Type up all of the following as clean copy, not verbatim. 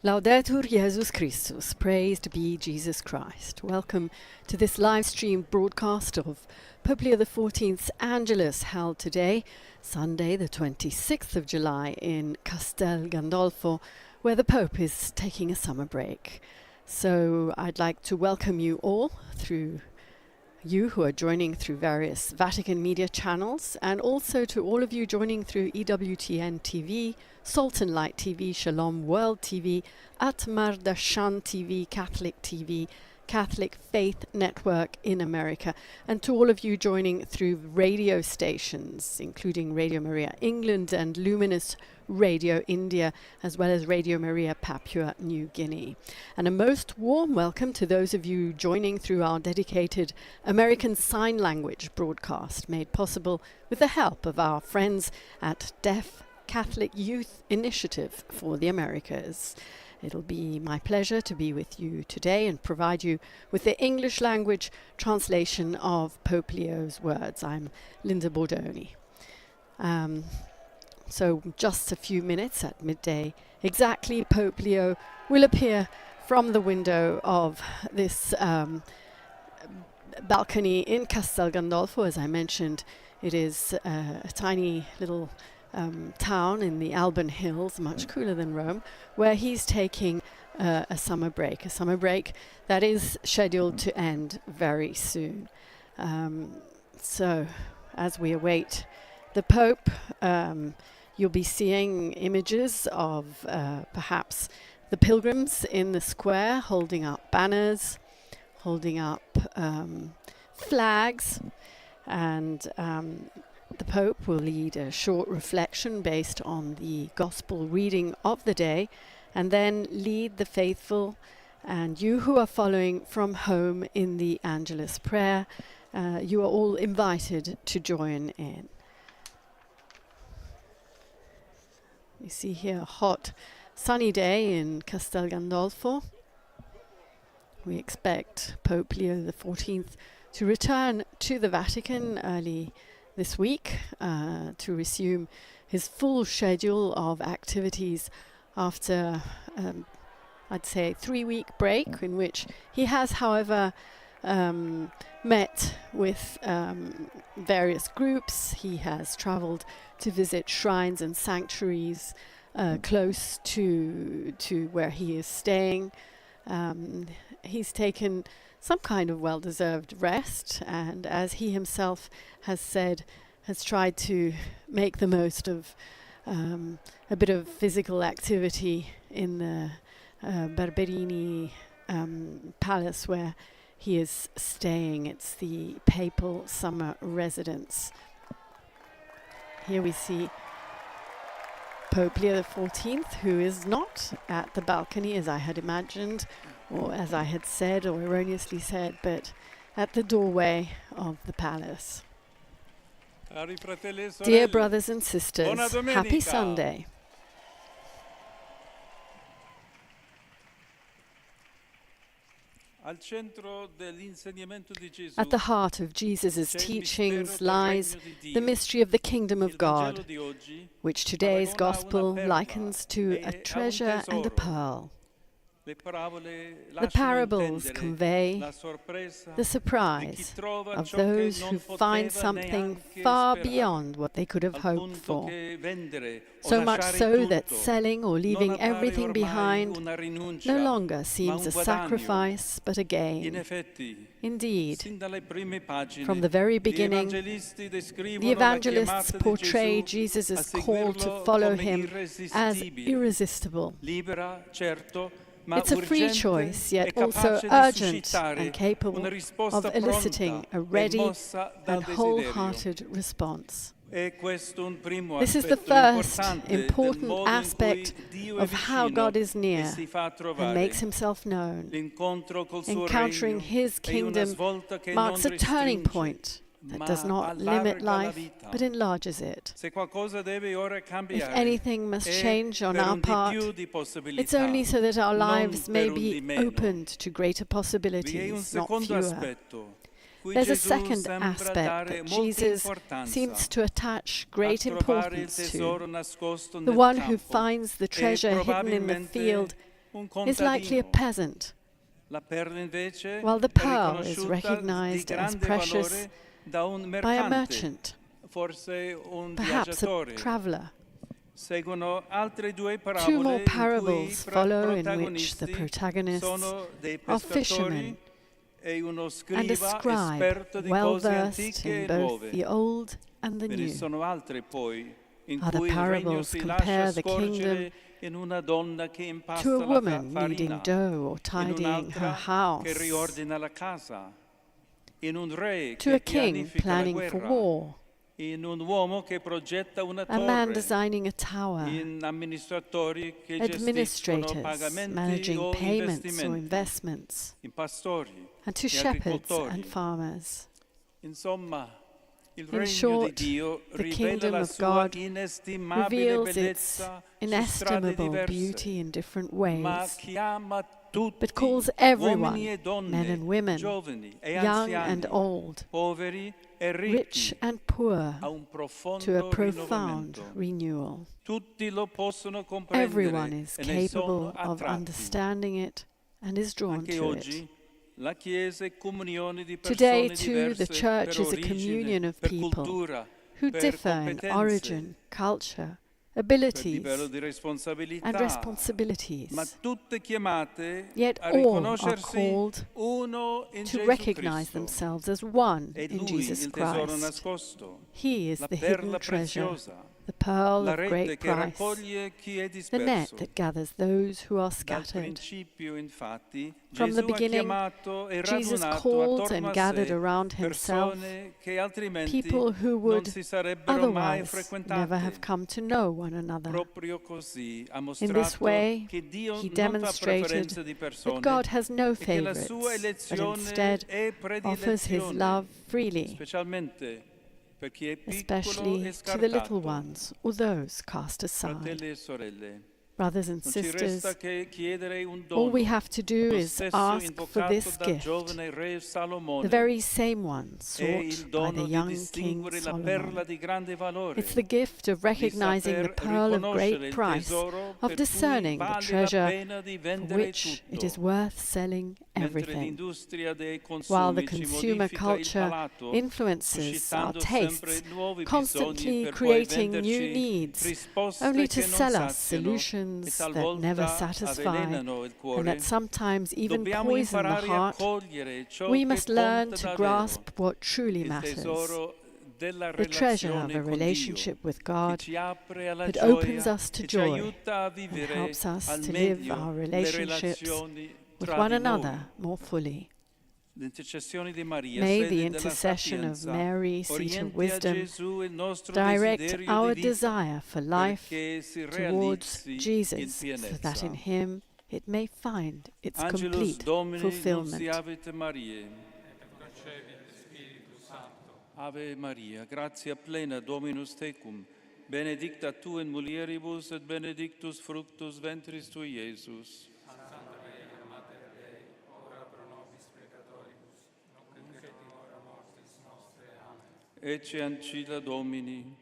Laudetur Jesus Christus, praised be Jesus Christ. Welcome to this live stream broadcast of Pope Leo XIV's Angelus, held today, Sunday the 26th of July in Castel Gandolfo, where the Pope is taking a summer break. So I'd like to welcome you all, through you who are joining through various Vatican media channels, and also to all of you joining through EWTN TV, Salt and Light TV, Shalom World TV, Atmar Dashan TV, Catholic Faith Network in America, and to all of you joining through radio stations, including Radio Maria England and Luminous Radio India, as well as Radio Maria Papua New Guinea. And a most warm welcome to those of you joining through our dedicated American Sign Language broadcast, made possible with the help of our friends at Deaf Catholic Youth Initiative for the Americas. It'll be my pleasure to be with you today and provide you with the English language translation of Pope Leo's words. I'm Linda Bordoni. So just a few minutes at midday exactly, Pope Leo will appear from the window of this balcony in Castel Gandolfo. As I mentioned, it is a tiny little town in the Alban Hills, much cooler than Rome, where he's taking a summer break that is scheduled to end very soon. So as we await the Pope, you'll be seeing images of perhaps the pilgrims in the square holding up banners, holding up flags, and the Pope will lead a short reflection based on the Gospel reading of the day, and then lead the faithful and you who are following from home in the Angelus prayer. You are all invited to join in. We see here a hot, sunny day in Castel Gandolfo. We expect Pope Leo XIV to return to the Vatican early this week to resume his full schedule of activities after, I'd say, a 3-week break, in which he has, however, met with various groups. He has traveled to visit shrines and sanctuaries close to where he is staying. He's taken some kind of well-deserved rest, and as he himself has said, has tried to make the most of a bit of physical activity in the Barberini palace where he is staying. It's the papal summer residence. Here we see Pope Leo XIV, who is not at the balcony as I had imagined, or as I had said, or erroneously said, but at the doorway of the palace. Dear brothers and sisters, happy Sunday. At the heart of Jesus' teachings lies the mystery of the kingdom of God, which today's gospel likens to a treasure and a pearl. The parables convey the surprise of those who find something far beyond what they could have hoped for. So much so that selling or leaving everything behind no longer seems a sacrifice but a gain. Indeed, from the very beginning, the evangelists portray Jesus' call to follow him as irresistible. It's a free choice, yet also urgent and capable of eliciting a ready and wholehearted response. This is the first important aspect of how God is near and makes himself known. Encountering his kingdom marks a turning point that does not limit life, but enlarges it. If anything must change on our part, it's only so that our lives may be opened to greater possibilities, not fewer. There's a second aspect that Jesus seems to attach great importance to. The one who finds the treasure hidden in the field is likely a peasant, while the pearl is recognized as precious by a merchant, perhaps a traveler. Two more parables follow in which the protagonists are fishermen and a scribe well-versed in both the Old and the New. Other parables compare the kingdom to a woman kneading dough or tidying her house, to a king planning for war, a man designing a tower, administrators managing payments or investments, and to shepherds and farmers. In short, the kingdom of God reveals its inestimable beauty in different ways, but calls everyone, men and women, young and old, rich and poor, to a profound renewal. Everyone is capable of understanding it and is drawn to it. Today, too, the Church is a communion of people who differ in origin, culture, abilities, and responsibilities. Yet all are called to recognize themselves as one in Jesus Christ. He is the hidden treasure, the pearl of great price, the net that gathers those who are scattered. From the beginning, Jesus called and gathered around himself people who would otherwise never have come to know one another. In this way, he demonstrated that God has no favorites, but instead offers his love freely, especially to the little ones or those cast aside. Brothers and sisters, all we have to do is ask for this gift, the very same one sought by the young King Solomon. It's the gift of recognizing the pearl of great price, of discerning the treasure for which it is worth selling everything. While the consumer culture influences our tastes, constantly creating new needs, only to sell us solutions that never satisfy and that sometimes even poison the heart, we must learn to grasp what truly matters. The treasure of a relationship with God that opens us to joy and helps us to live our relationships with one another more fully. May the intercession of Mary, seat of wisdom, direct our desire for life towards Jesus, so that in him it may find its complete fulfillment. Ave Maria, gratia plena Dominus tecum, benedicta tu in mulieribus et benedictus fructus ventris tui, Iesus. Ecce ancilla Domini.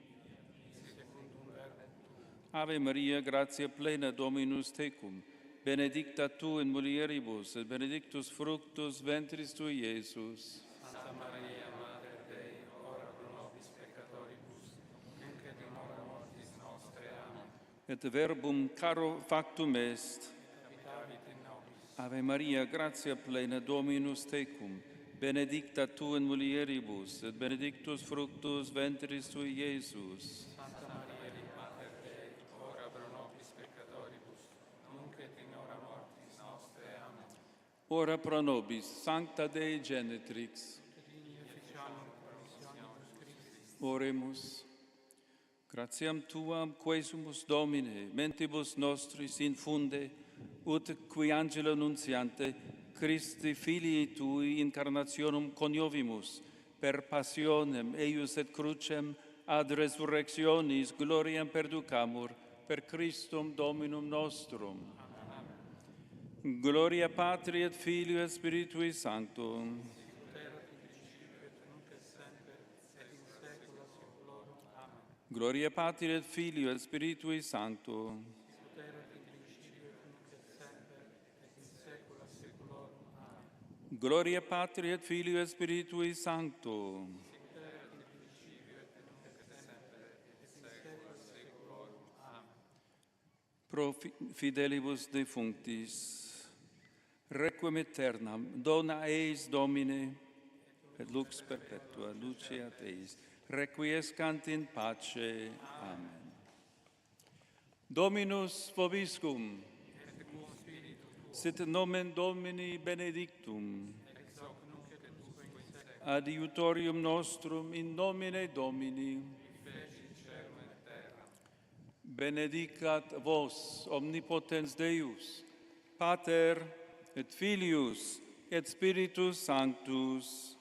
Ave Maria, gratia plena Dominus tecum, benedicta tu in mulieribus, et benedictus fructus ventris tui, Iesus. Santa Maria, Mater Dei, ora pro nobis peccatoribus, nunc et in hora mortis nostre. Amen. Et verbum caro factum est. Ave Maria, gratia plena Dominus tecum, benedicta tu in mulieribus, et benedictus fructus ventris tui, Iesus. Santa Maria, Mater Dei, ora pro nobis peccatoribus, nunc et in hora mortis nostre. Amen. Ora pro nobis, Sancta Dei Genetrix. Oremus. Gratiam tuam quesumus Domine, mentibus nostris infunde, ut qui angelo nuntiante, Christi filii tui incarnationum coniovimus, per passionem eius et crucem ad resurrectionis gloriam perducamur, per Christum Dominum nostrum. Amen. Gloria Patri et Filio et Spiritui Sanctum. Gloria Patri et Filio et Spiritui Sanctum. Gloria Patri et Filio et Spiritui Sancto. Pro fidelibus defunctis, requiem aeternam, dona eis Domine, et lux perpetua, luceat eis, requiescant in pace. Amen. Dominus vobiscum, sit nomen Domini benedictum, adiutorium nostrum in nomine Domini, benedicat vos omnipotens Deus, Pater et Filius et Spiritus Sanctus.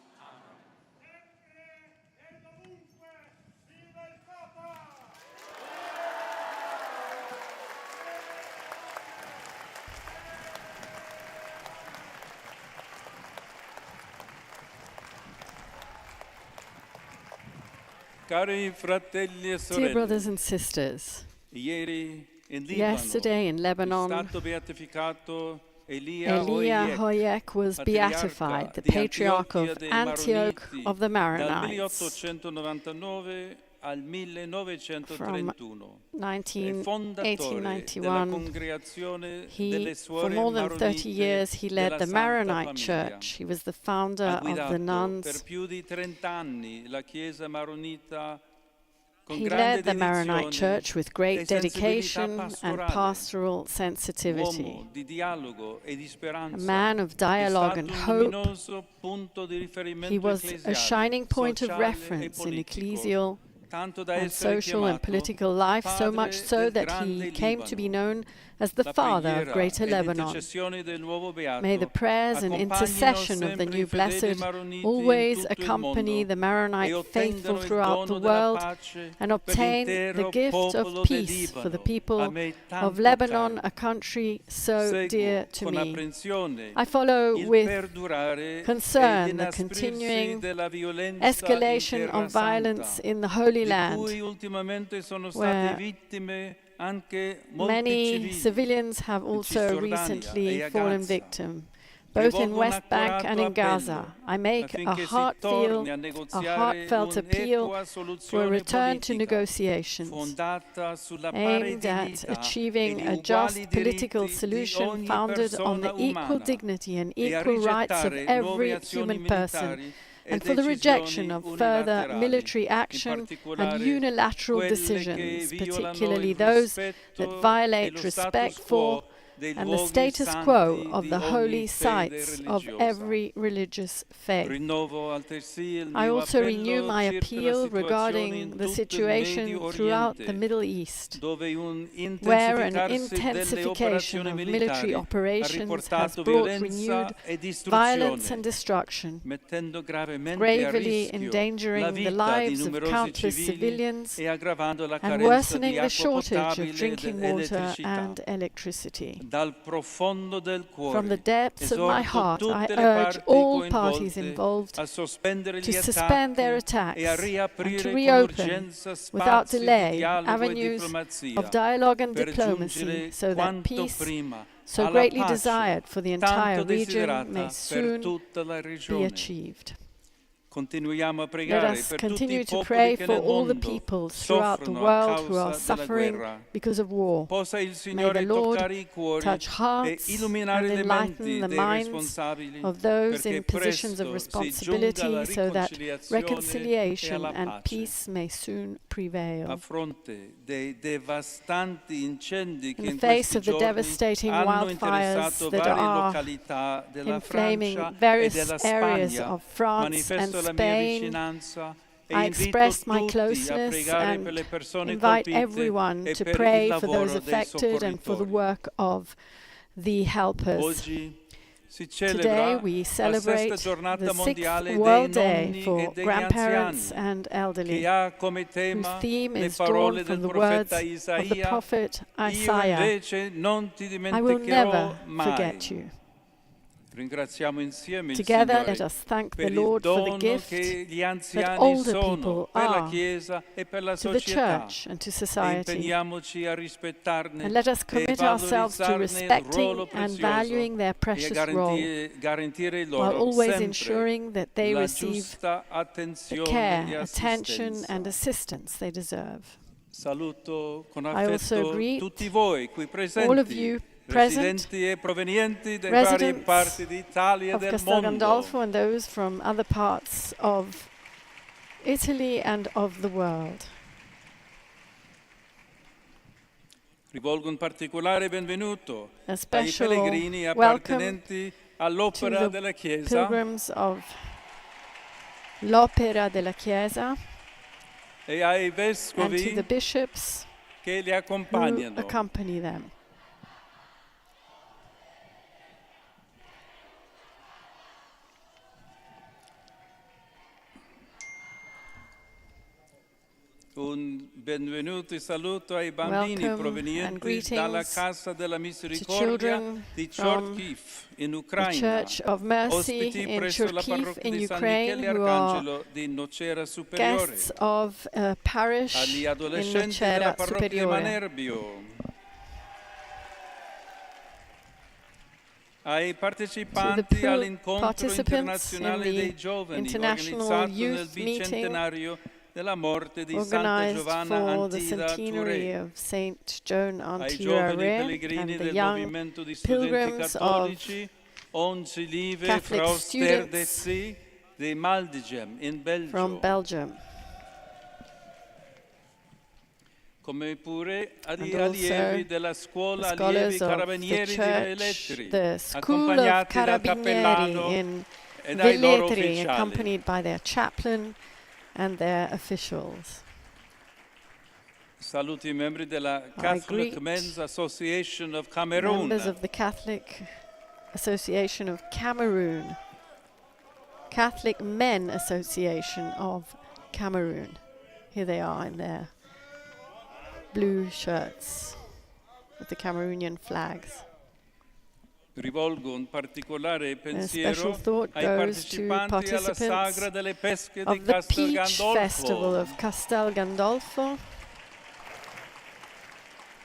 Cari fratelli e sorelle, Dear brothers and sisters, ieri in yesterday in Lebanon, è stato beatificato Elia Elia Hoyek was beatified, the patriarch of Antioch of the Maronites, al 1931, from 1891. For more than 30 years, he led the Maronite Church. He was the founder of the nuns. Per più di 30 anni la Chiesa Maronita. He led the Maronite Church with great dedication and pastoral sensitivity. A man of dialogue and hope, he was a shining point of reference in ecclesial and social and political life, so much so that he came to be known as the father of Greater Lebanon. May the prayers and intercession of the new blessed always accompany the Maronite faithful throughout the world and obtain the gift of peace for the people of Lebanon, a country so dear to me. I follow with concern the continuing escalation of violence in the Holy Land, where many civilians have also recently fallen victim, both in West Bank and in Gaza. I make a heartfelt appeal for a return to negotiations aimed at achieving a just political solution founded on the equal dignity and equal rights of every human person, and for the rejection of further military action and unilateral decisions, particularly those that violate respect for and the status quo of the holy sites of every religious faith. I also renew my appeal regarding the situation throughout the Middle East, where an intensification of military operations has brought renewed violence and destruction, gravely endangering the lives of countless civilians and worsening the shortage of drinking water and electricity. From the depths of my heart, I urge all parties involved to suspend their attacks and to reopen, without delay, avenues of dialogue and diplomacy so that peace, so greatly desired for the entire region, may soon be achieved. Let us continue to pray for all the peoples throughout the world who are suffering because of war. May the Lord touch hearts and enlighten the minds of those in positions of responsibility so that reconciliation and peace may soon prevail. In the face of the devastating wildfires that are inflaming various areas of France and Spain, I express my closeness and invite everyone to pray for those affected and for the work of the helpers. Today we celebrate the 6th World Day for Grandparents and Elderly, whose theme is drawn from the words of the prophet Isaiah, "I will never forget you." Ringraziamo insieme il Together, Signore let us thank the per il Lord for the dono gift che gli that anziani older sono people per la are Chiesa e per la to the società. church and to E society. impegniamoci a rispettarne And let us e commit ourselves to valorizzarne il ruolo respecting and prezioso valuing their e a precious role, garantire while loro always sempre ensuring that they la receive giusta the attenzione care, e attention, assistenza. and assistance they deserve. Saluto con I also affetto greet tutti voi qui all of presenti, you present, residenti e provenienti da varie residents parti d'Italia e of del Castel mondo. Gandolfo and those from other parts of Italy and of the world. Rivolgo un particolare benvenuto A ai special pellegrini welcome appartenenti to all'Opera the della Chiesa pilgrims of l'Opera della Chiesa e ai and to vescovi the bishops che li who accompagnano. accompany them. Un benvenuto e saluto ai bambini Welcome and provenienti dalla greetings Casa della to Misericordia children di from Chorkiv in the Ucraina, Church of Mercy ospiti in presso la Cherkiv parrocchia in di San Ukraine, Michele who are Arcangelo di Nocera Superiore, guests of a parish agli in adolescenti della Nocera parrocchia di Superiore, Manerbio, ai partecipanti all'incontro participants in internazionale the dei giovani International organizzato nel Youth Meeting bicentenario della morte di Santa organized Giovanna for the Antida centenary Touré, of Saint Joan ai Antira giovani Re pellegrini and the del young movimento di studenti pilgrims of cattolici Onze Lieve Catholic Vrouw students Sterdetsi di Maldegem in from Belgio, Belgium, come pure agli and also allievi della scuola the scholars allievi of the carabinieri di church, Velletri, the School of accompagnati dal Carabinieri cappellano in e dai loro Velletri, ufficiali. accompanied by their chaplain and their officials. Saluti i membri della I Catholic greet Men's Association of Cameroon, members of the Catholic Association of Cameroon, Catholic Men Association of Cameroon. Here they are in their blue shirts with the Cameroonian flags. Rivolgo un particolare A pensiero special thought ai goes to partecipanti alla Sagra participants delle Pesche di of the Castel Peach Festival Gandolfo, of Castel Gandolfo,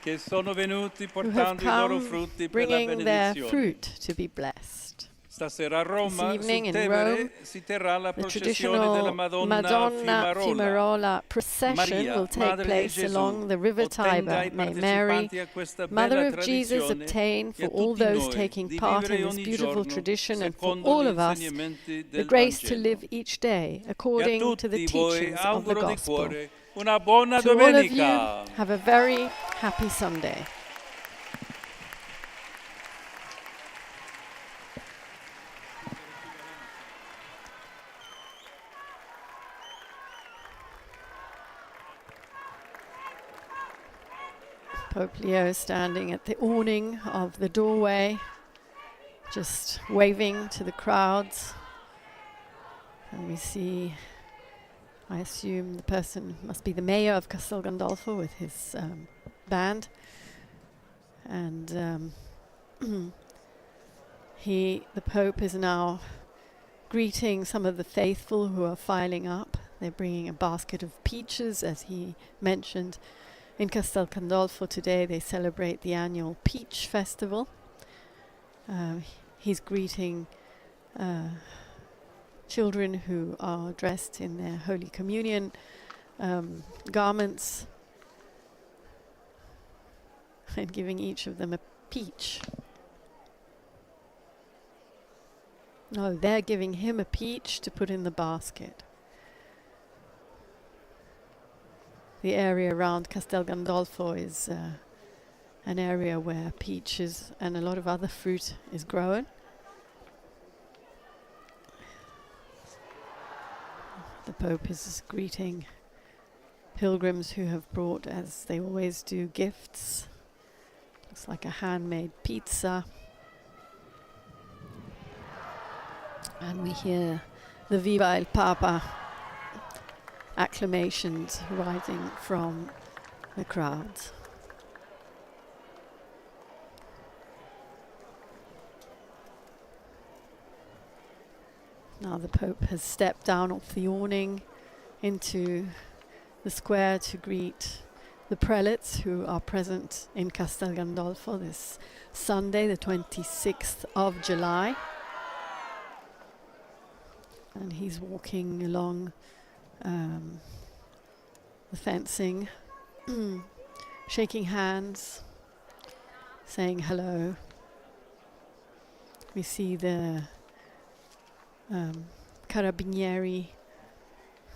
che sono venuti who have portando i loro come frutti per la bringing their benedizione. fruit to be blessed. Stasera a Roma, This evening sul in Tevere, Rome, si terrà la The processione della traditional Madonna Madonna Fiumarola. Fiumarola procession Maria, will take Madre di place Gesù, along the River ottenga Tiber. ai May Mary, partecipanti a questa Mother bella of Jesus, tradizione obtain e for a all tutti those noi taking di part vivere in this ogni beautiful giorno tradition and for secondo all gli of us insegnamenti the del grace to Vangelo. live each day E a according to the tutti voi teachings of the auguro di Gospel. cuore una buona To all of you, domenica. have a very happy Sunday. Pope Leo is standing at the awning of the doorway, just waving to the crowds. And we see, I assume the person must be the mayor of Castel Gandolfo with his band. And the Pope is now greeting some of the faithful who are filing up. They're bringing a basket of peaches, as he mentioned. In Castel Gandolfo today they celebrate the annual Peach Festival. He's greeting children who are dressed in their Holy Communion garments and giving each of them a peach. No, they're giving him a peach to put in the basket. The area around Castel Gandolfo is an area where peaches and a lot of other fruit is grown. The Pope is greeting pilgrims who have brought, as they always do, gifts. Looks like a handmade pizza. And we hear the Viva il Papa acclamations rising from the crowds. Now the Pope has stepped down off the awning into the square to greet the prelates who are present in Castel Gandolfo this Sunday, the 26th of July. And he's walking along the fencing, shaking hands, saying hello. We see the carabinieri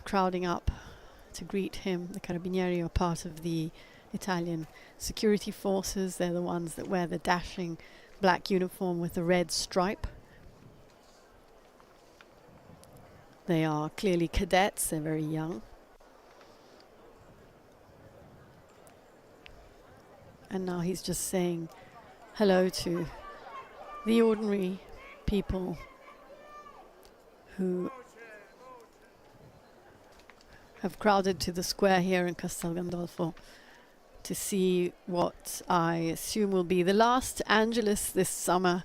crowding up to greet him. The carabinieri are part of the Italian security forces. They're the ones that wear the dashing black uniform with the red stripe. They are clearly cadets. They're very young. And now he's just saying hello to the ordinary people who have crowded to the square here in Castel Gandolfo to see what I assume will be the last Angelus this summer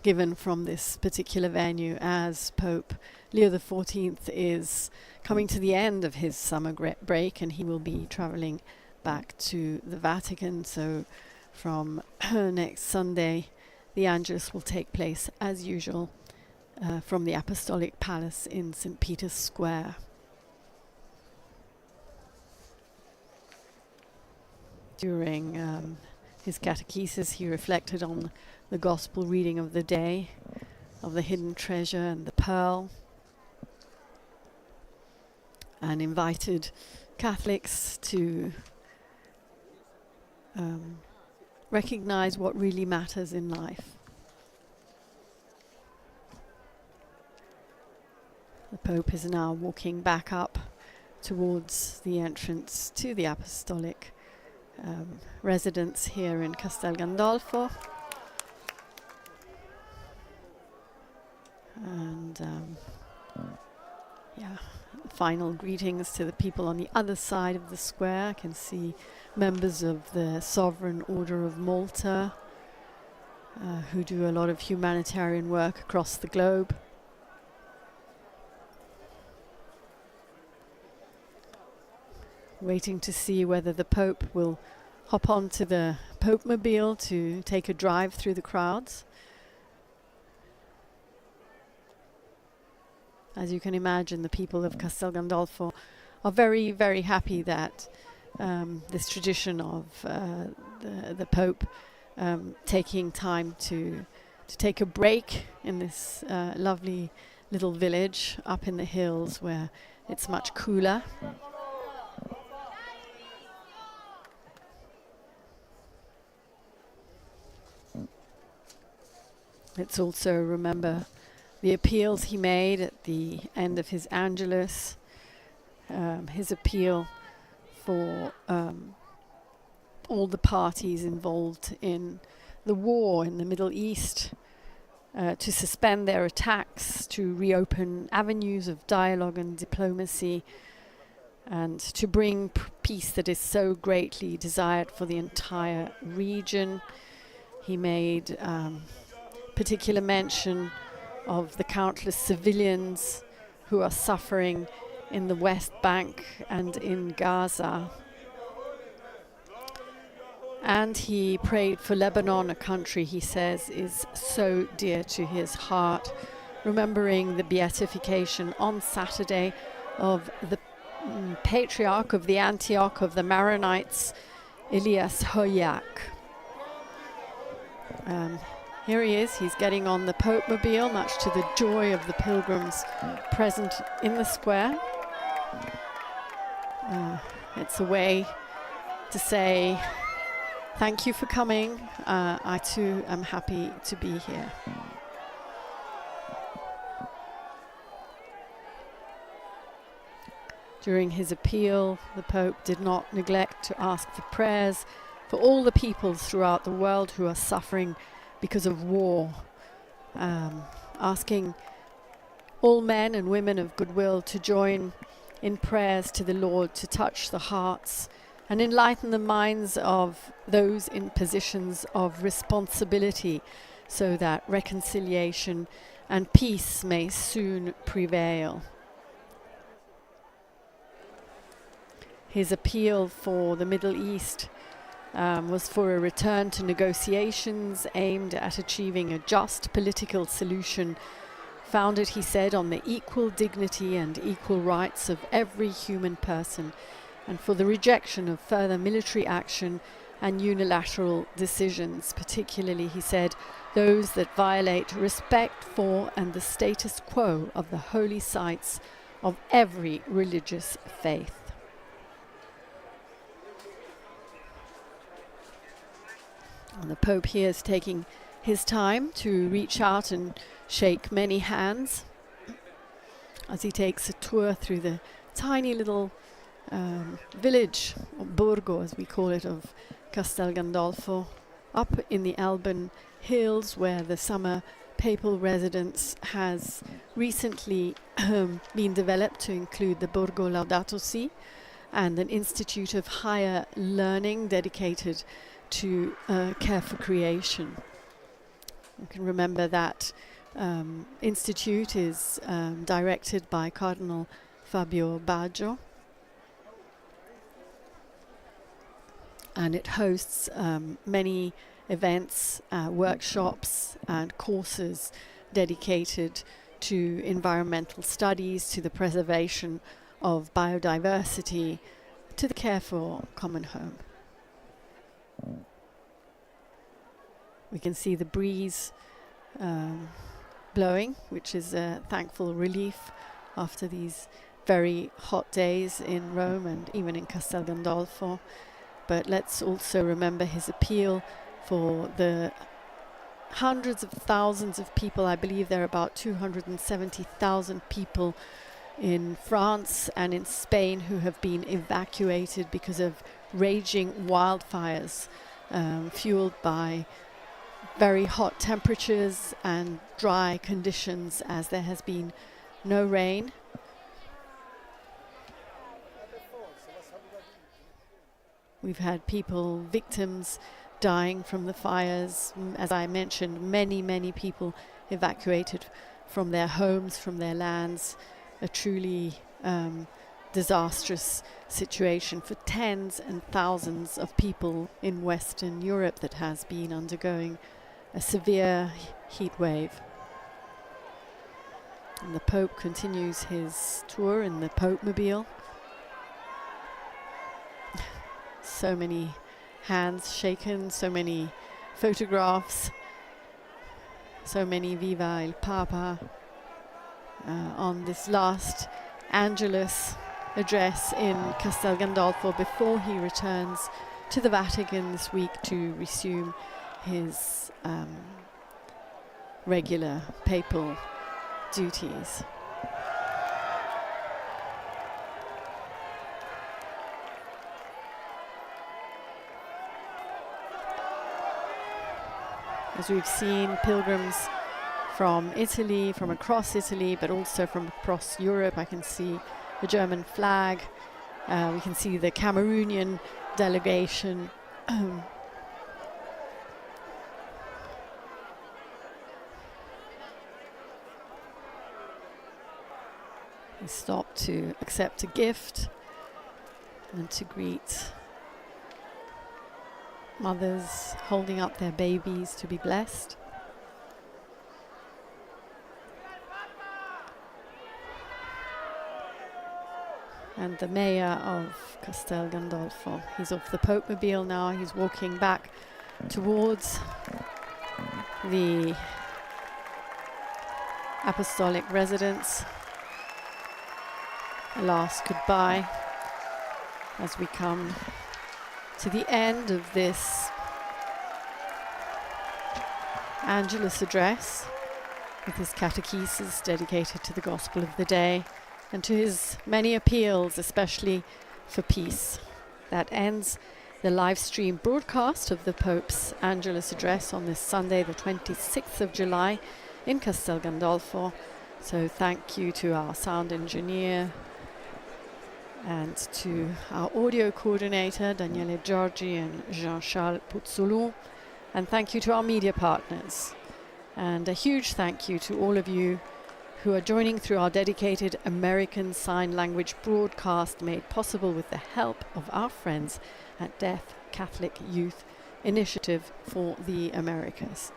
given from this particular venue, as Pope Leo XIV is coming to the end of his summer break, and he will be traveling back to the Vatican. So from next Sunday, the Angelus will take place as usual from the Apostolic Palace in St. Peter's Square. During his catechesis, he reflected on the gospel reading of the day, of the hidden treasure and the pearl, and invited Catholics to recognize what really matters in life. The Pope is now walking back up towards the entrance to the Apostolic residence here in Castel Gandolfo. And final greetings to the people on the other side of the square. I can see members of the Sovereign Order of Malta who do a lot of humanitarian work across the globe. Waiting to see whether the Pope will hop onto the Pope Mobile to take a drive through the crowds. As you can imagine, the people of Castel Gandolfo are very, very happy that this tradition of the Pope taking time to take a break in this lovely little village up in the hills where it's much cooler. Let's also remember the appeals he made at the end of his Angelus, his appeal for all the parties involved in the war in the Middle East to suspend their attacks, to reopen avenues of dialogue and diplomacy, and to bring peace that is so greatly desired for the entire region. He made particular mention of the countless civilians who are suffering in the West Bank and in Gaza. And he prayed for Lebanon, a country he says is so dear to his heart, remembering the beatification on Saturday of the patriarch of the Antioch of the Maronites, Elias Hoyak. Here he is, he's getting on the Pope Mobile, much to the joy of the pilgrims present in the square. It's a way to say, thank you for coming. I too am happy to be here. During his appeal, the Pope did not neglect to ask for prayers for all the peoples throughout the world who are suffering because of war, asking all men and women of goodwill to join in prayers to the Lord to touch the hearts and enlighten the minds of those in positions of responsibility, so that reconciliation and peace may soon prevail. His appeal for the Middle East was for a return to negotiations aimed at achieving a just political solution founded, he said, on the equal dignity and equal rights of every human person, and for the rejection of further military action and unilateral decisions, particularly, he said, those that violate respect for and the status quo of the holy sites of every religious faith. And the Pope here is taking his time to reach out and shake many hands as he takes a tour through the tiny little village, or borgo as we call it, of Castel Gandolfo, up in the Alban hills where the summer papal residence has recently been developed to include the Borgo Laudato Si and an institute of higher learning dedicated to care for creation. You can remember that institute is directed by Cardinal Fabio Baggio, and it hosts many events, workshops and courses dedicated to environmental studies, to the preservation of biodiversity, to the care for common home. We can see the breeze blowing, which is a thankful relief after these very hot days in Rome and even in Castel Gandolfo. But let's also remember his appeal for the hundreds of thousands of people. I believe there are about 270,000 people in France and in Spain who have been evacuated because of raging wildfires fueled by very hot temperatures and dry conditions, as there has been no rain. We've had people, victims, dying from the fires. As I mentioned, many people evacuated from their homes, from their lands. A truly disastrous situation for tens and thousands of people in Western Europe that has been undergoing a severe heat wave. And the Pope continues his tour in the Pope-mobile. So many hands shaken, so many photographs, so many Viva il Papa on this last Angelus address in Castel Gandolfo before he returns to the Vatican this week to resume his regular papal duties. As we've seen, pilgrims from Italy, from across Italy, but also from across Europe. I can see the German flag. We can see the Cameroonian delegation. They stopped to accept a gift and to greet mothers holding up their babies to be blessed. And the mayor of Castel Gandolfo, he's off the Pope-mobile now. He's walking back towards the Apostolic residence. A last goodbye as we come to the end of this Angelus address with his catechesis dedicated to the gospel of the day and to his many appeals, especially for peace. That ends the live stream broadcast of the Pope's Angelus address on this Sunday, the 26th of July in Castel Gandolfo. So thank you to our sound engineer and to our audio coordinator, Daniele Giorgi and Jean-Charles Puzzolou. And thank you to our media partners, And a huge thank you to all of you who are joining through our dedicated American Sign Language broadcast, made possible with the help of our friends at Deaf Catholic Youth Initiative for the Americas.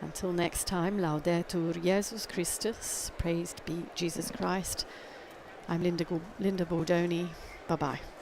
Until next time, Laudetur Jesus Christus, praised be Jesus Christ. I'm Linda Bordoni. Bye-bye.